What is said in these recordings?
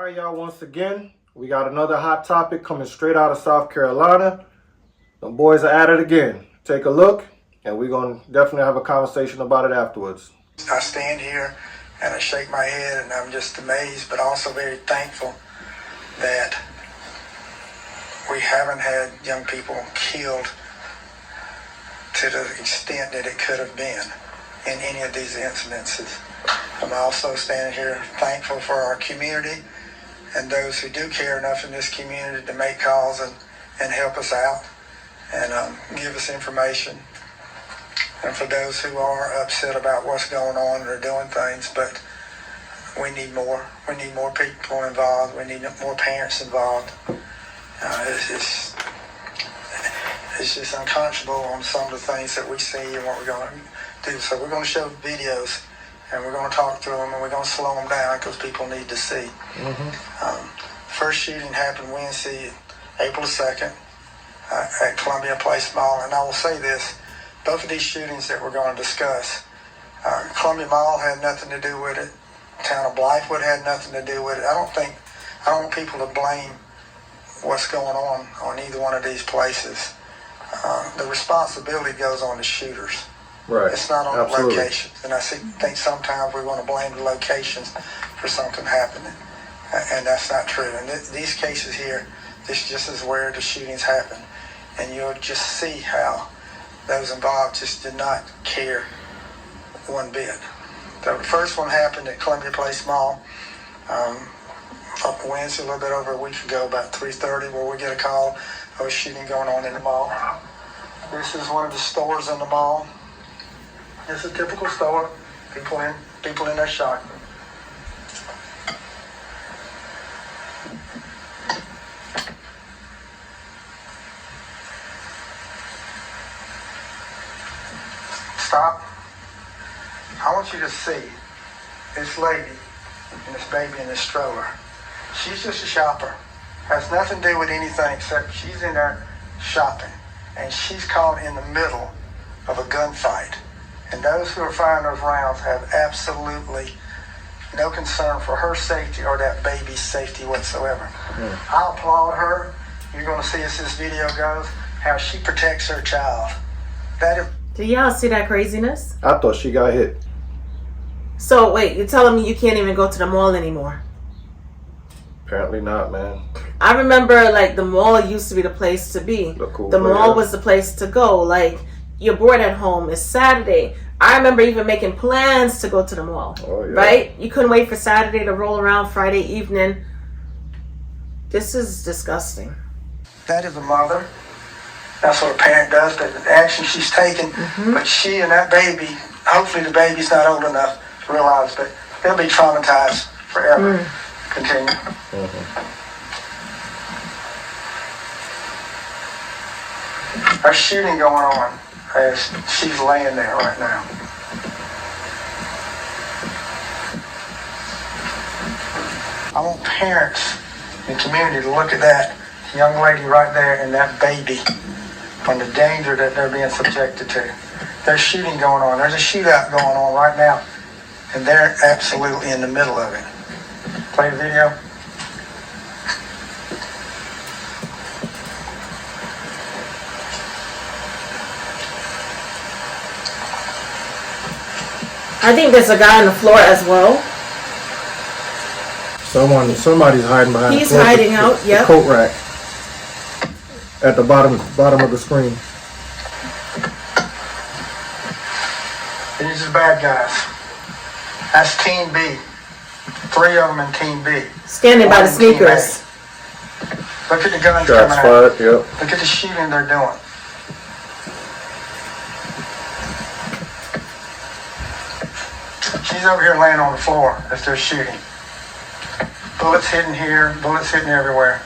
right, y'all, once again, we got another hot topic coming straight out of South Carolina. The boys are at it again. Take a look, and we're going to definitely have a conversation about it afterwards. I stand here and I shake my head and I'm just amazed, but also very thankful that we haven't had young people killed to the extent that it could have been in any of these incidences. I'm also standing here thankful for our community and those who do care enough in this community to make calls and help us out and give us information. And for those who are upset about what's going on or doing things, but we need more. We need more people involved. We need more parents involved. It's just unconscionable on some of the things that we see and what we're going to do. So we're going to show videos and we're going to talk through them and we're going to slow them down because people need to see. First shooting happened Wednesday, April 2nd at Columbia Place Mall. And I will say this, both of these shootings that we're going to discuss, Columbia Mall had nothing to do with it. Town of Blythewood had nothing to do with it. I don't want people to blame what's going on either one of these places. The responsibility goes on the shooters. Right. It's not on Absolutely. the locations. And I think sometimes we want to blame the locations for something happening. And that's not true. And these cases here, this just is where the shootings happen. And you'll just see how those involved just did not care one bit. The first one happened at Columbia Place Mall Wednesday, a little bit over a week ago, about 3:30, where we get a call of a shooting going on in the mall. This is one of the stores in the mall. It's a typical store. People in there shopping. Stop. I want you to see this lady and this baby in this stroller. She's just a shopper. Has nothing to do with anything except she's in there shopping. And she's caught in the middle of a gunfight. And those who are firing those rounds have absolutely no concern for her safety or that baby's safety whatsoever. I applaud her. You're going to see as this video goes how she protects her child. That is. Do y'all see that craziness? I thought she got hit. So wait, you're telling me you can't even go to the mall anymore? Apparently not, man. I remember like the mall used to be the place to be. The mall was the place to go. Like you're bored at home. It's Saturday. I remember even making plans to go to the mall. Oh, yeah. Right? You couldn't wait for Saturday to roll around Friday evening. This is disgusting. That is a mother. That's what a parent does. That the action she's taking. But she and that baby, hopefully the baby's not old enough to realize, but they'll be traumatized forever. Continue. There's shooting going on as she's laying there right now. I want parents and community to look at that young lady right there and that baby and the danger that they're being subjected to. There's shooting going on. There's a shootout going on right now, and they're absolutely in the middle of it. Play the video. I think there's a guy on the floor as well. Somebody's hiding behind. He's hiding out. The coat rack at the bottom of the screen. These are bad guys. That's Team B. 3 of them in Team B. Standing by One the in Team A. sneakers. Look at the guns Shots coming fired, out. yep. Look at the shooting they're doing. She's over here laying on the floor as they're shooting. Bullets hitting here, bullets hitting everywhere.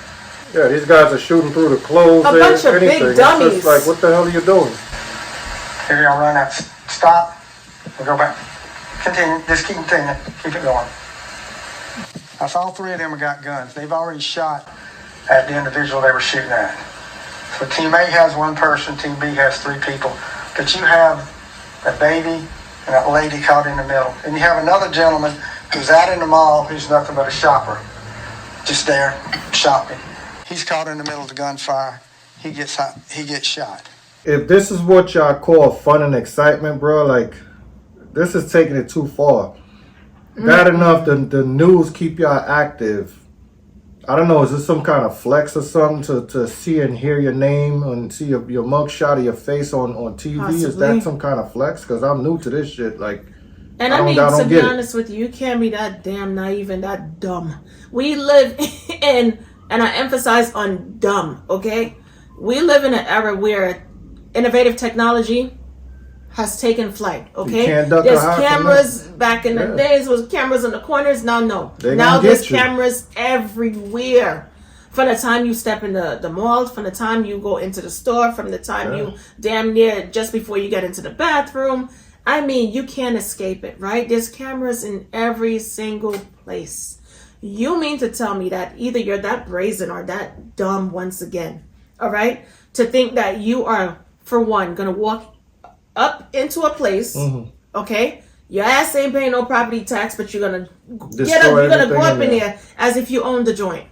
Yeah, these guys are shooting through the clothes. A bunch of anything. big dummies. It's just like, what the hell are you doing? Here y'all run out. Stop. We'll go back. Continue. Just keep continuing. Keep it going. That's all 3 of them have got guns. They've already shot at the individual they were shooting at. So Team A has 1 person, Team B has 3 people. But you have a baby and that lady caught in the middle. And you have another gentleman who's out in the mall who's nothing but a shopper. just there shopping. He's caught in the middle of the gunfire. He gets shot. If this is what y'all call fun and excitement, bro, like, this is taking it too far. Bad enough the news keep y'all active. I don't know, is this some kind of flex or something to see and hear your name and see your mugshot of your face on TV? Possibly. Is that some kind of flex? Because I'm new to this shit. Like, and I mean, to be honest with you, you can't be that damn naive and that dumb. We live in, and I emphasize on dumb, okay? We live in an era where innovative technology has taken flight, okay? There's cameras back in the days, was cameras in the corners. Now, no. Now there's cameras everywhere. From the time you step in the mall, from the time you go into the store, from the time you damn near just before you get into the bathroom. I mean, you can't escape it, right? There's cameras in every single place. You mean to tell me that either you're that brazen or that dumb once again, all right? To think that you are, for one, going to walk up into a place, okay? Your ass ain't paying no property tax, but you're going to go up in there as if you own the joint.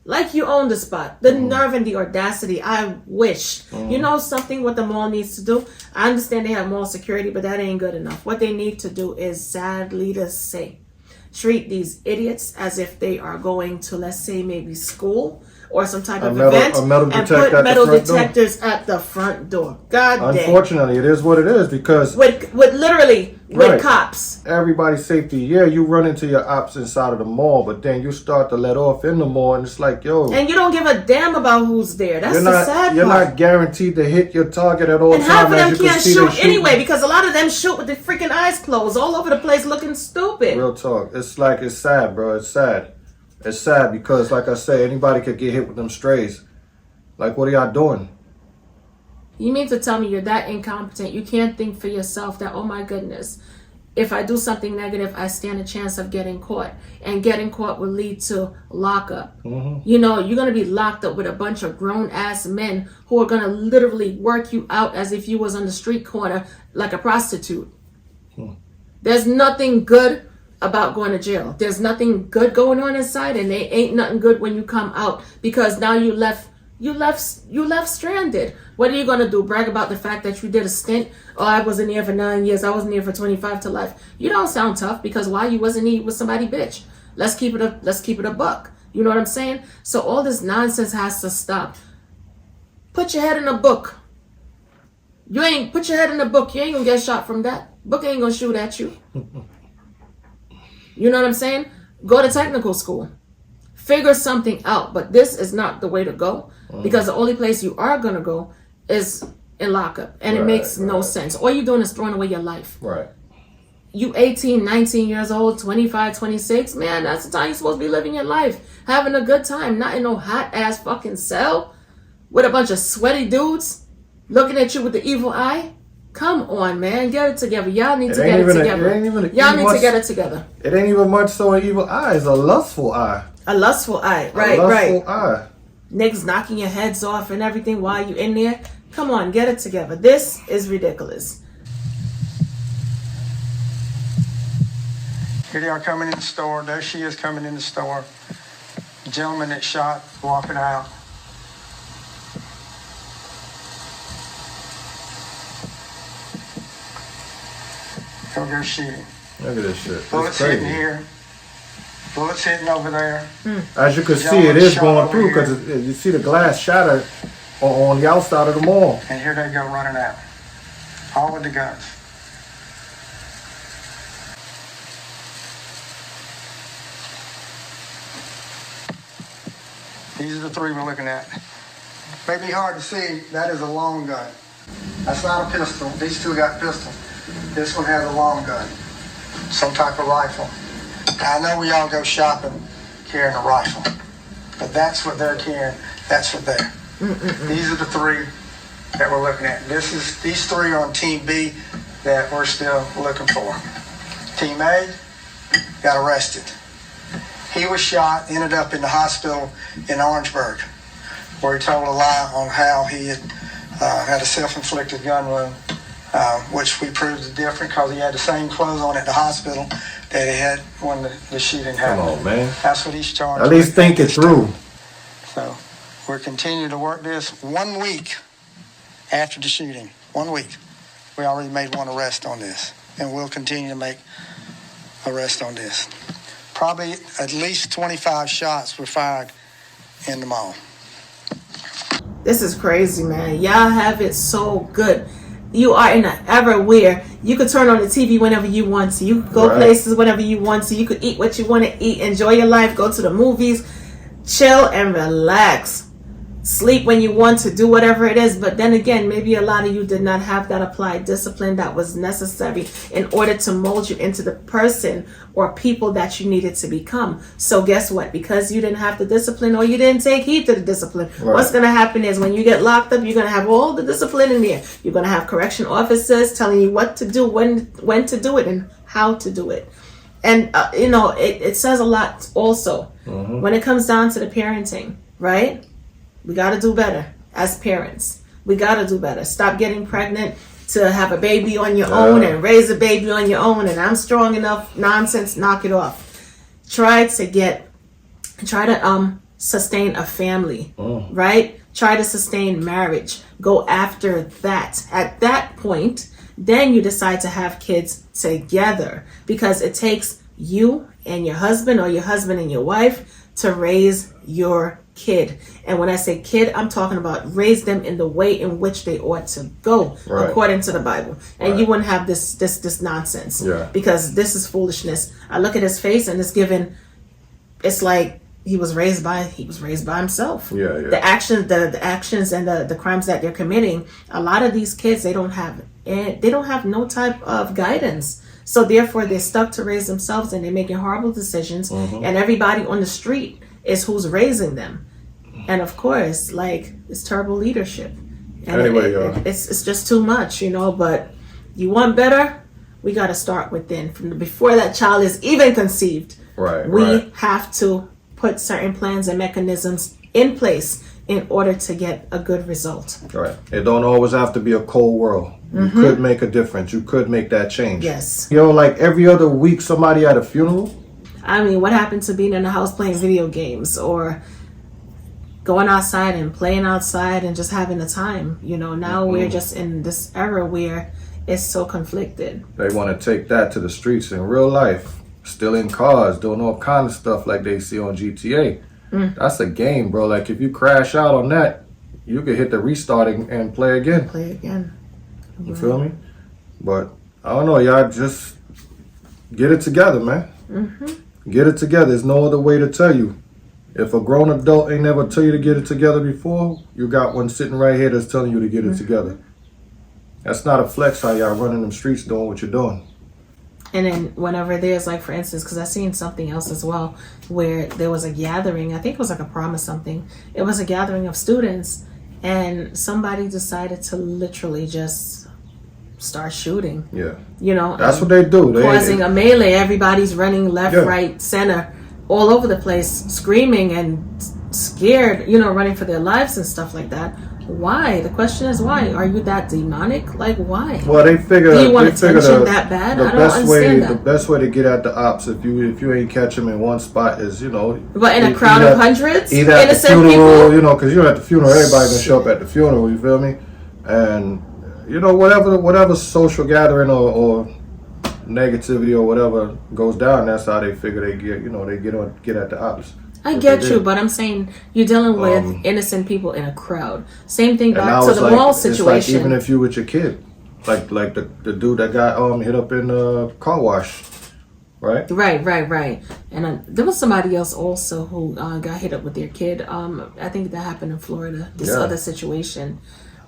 Like you own the spot. The nerve and the audacity. I wish. You know something what the mall needs to do? I understand they have mall security, but that ain't good enough. What they need to do is, sadly to say, treat these idiots as if they are going to, let's say, maybe school or some type of event, and put metal detectors at the front door. God damn. Unfortunately, it is what it is, because with cops. Everybody's safety. Yeah, you run into your ops inside of the mall, but then you start to let off in the mall, and it's like, yo. And you don't give a damn about who's there. That's the sad part. You're not guaranteed to hit your target at all times. And half of them can't shoot anyway, because a lot of them shoot with their freaking eyes closed, all over the place, looking stupid. Real talk. It's sad, bro. It's sad. It's sad because, like I say, anybody could get hit with them strays. Like, what are y'all doing? You mean to tell me you're that incompetent? You can't think for yourself that, oh my goodness, if I do something negative, I stand a chance of getting caught. And getting caught will lead to lockup. You know, you're going to be locked up with a bunch of grown-ass men who are going to literally work you out as if you was on the street corner like a prostitute. There's nothing good about going to jail. There's nothing good going on inside, and there ain't nothing good when you come out, because now you left stranded. What are you gonna do? Brag about the fact that you did a stint? Oh, I wasn't here for 9 years. I wasn't here for 25 to life. You don't sound tough, because why? You wasn't here with somebody, bitch. Let's keep it a buck. You know what I'm saying? So all this nonsense has to stop. Put your head in a book. Put your head in a book. You ain't gonna get shot from that. Book ain't gonna shoot at you. You know what I'm saying? Go to technical school. Figure something out. But this is not the way to go, because the only place you are going to go is in lockup. And it makes no sense. All you're doing is throwing away your life. Right. You 18, 19 years old, 25, 26, man, that's the time you're supposed to be living your life. Having a good time. Not in no hot-ass fucking cell with a bunch of sweaty dudes looking at you with the evil eye. Come on, man. Get it together. Y'all need to get it together. Y'all need to get it together. It ain't even much so an evil eye. It's a lustful eye. A lustful eye. Right, a lustful eye. Niggas knocking your heads off and everything while you in there. Come on, get it together. This is ridiculous. Here they are coming in the store. There she is coming in the store. The gentleman that shot walking out. So they're shooting. Look at this shit. Bullets hitting here. Bullets hitting over there. As you can see, it is going through, because you see the glass shatter on the outside of the mall. And here they go running out. All with the guns. These are the three we're looking at. May be hard to see. That is a long gun. That's not a pistol. These two got pistols. This one has a long gun, some type of rifle. Now, I know we all go shopping carrying a rifle, but that's what they're carrying. That's what they're. These are the three that we're looking at. These three are on Team B that we're still looking for. Team A got arrested. He was shot, ended up in the hospital in Orangeburg, where he told a lie on how he had a self-inflicted gun wound which we proved is different because he had the same clothes on at the hospital that he had when the shooting happened. Come on, man. That's what he's charged At least with. think it through. So we're continuing to work this 1 week after the shooting. 1 week. We already made one arrest on this, and we'll continue to make arrests on this. Probably at least 25 shots were fired in the mall. This is crazy, man. Y'all have it so good. You are in an era where you could turn on the TV whenever you want to. You could go places whenever you want to. You could eat what you want to eat, enjoy your life, go to the movies, chill and relax. Sleep when you want to, do whatever it is. But then again, maybe a lot of you did not have that applied discipline that was necessary in order to mold you into the person or people that you needed to become. So guess what? Because you didn't have the discipline or you didn't take heed to the discipline, what's going to happen is when you get locked up, you're going to have all the discipline in there. You're going to have correction officers telling you what to do, when to do it, and how to do it. And, it says a lot also when it comes down to the parenting, right? We got to do better as parents. We got to do better. Stop getting pregnant to have a baby on your own and raise a baby on your own. And I'm strong enough nonsense. Knock it off. Try to sustain a family, right? Try to sustain marriage. Go after that. At that point, then you decide to have kids together because it takes you and your husband or your husband and your wife to raise your kid. And when I say kid, I'm talking about raise them in the way in which they ought to go according to the Bible. And you wouldn't have this nonsense because this is foolishness. I look at his face and it's like he was raised by himself. The actions and the crimes that they're committing, a lot of these kids, they don't have no type of guidance. So therefore they're stuck to raise themselves and they're making horrible decisions, and everybody on the street is who's raising them. And of course, it's terrible leadership. And anyway, it's just too much, but you want better, we got to start within. From before that child is even conceived, we have to put certain plans and mechanisms in place in order to get a good result. Right. It don't always have to be a cold world. You could make a difference. You could make that change. Yes. Like every other week, somebody at a funeral. I mean, what happened to being in the house playing video games or going outside and playing outside and just having a time? Now we're just in this era where it's so conflicted. They want to take that to the streets in real life. Still in cars, doing all kind of stuff like they see on GTA. That's a game, bro. Like if you crash out on that, you could hit the restarting and play again. You feel me? But I don't know, y'all just get it together, man. Get it together. There's no other way to tell you. If a grown adult ain't never tell you to get it together before, you got one sitting right here that's telling you to get it together. That's not a flex how y'all running them streets doing what you're doing. And then whenever there's for instance, because I seen something else as well, where there was a gathering, I think it was a prom or something. It was a gathering of students and somebody decided to literally just start shooting. That's what they do. Causing a melee. Everybody's running left, right, center, all over the place, screaming and scared, running for their lives and stuff like that. Why? The question is why? Are you that demonic? Why? Well, they figure. Do you want attention that bad? I don't understand that. The best way to get at the ops, if you ain't catch them in one spot, is But in a crowd of hundreds, either at the funeral, because at the funeral, everybody gonna show up at the funeral. You feel me? And whatever social gathering or negativity or whatever goes down, that's how they figure they get at the ops. I get you, but I'm saying you're dealing with innocent people in a crowd. Same thing back to the mall situation. It's even if you with your kid, like the dude that got hit up in the car wash, right? Right. And there was somebody else also who got hit up with their kid. I think that happened in Florida. This other situation.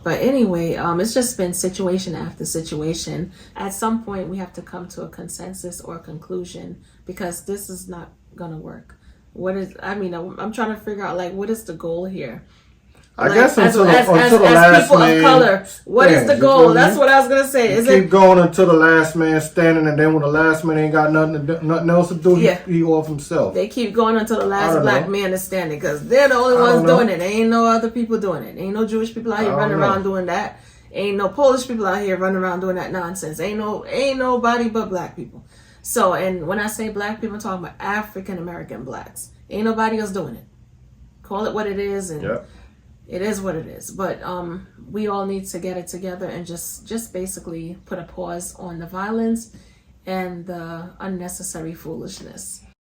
But anyway, it's just been situation after situation. At some point, we have to come to a consensus or a conclusion because this is not gonna work. I'm trying to figure out what is the goal here? I guess until the last people of color, what is the goal? That's what I was gonna say. Keep going until the last man standing, and then when the last man ain't got nothing else to do, he off himself. They keep going until the last black man is standing because they're the only ones doing it. There ain't no other people doing it. There ain't no Jewish people out here running around doing that. Ain't no Polish people out here running around doing that nonsense. Ain't nobody but black people. So, and when I say black people, I'm talking about African American blacks. Ain't nobody else doing it. Call it what it is, and it is what it is. But we all need to get it together and just basically put a pause on the violence and the unnecessary foolishness.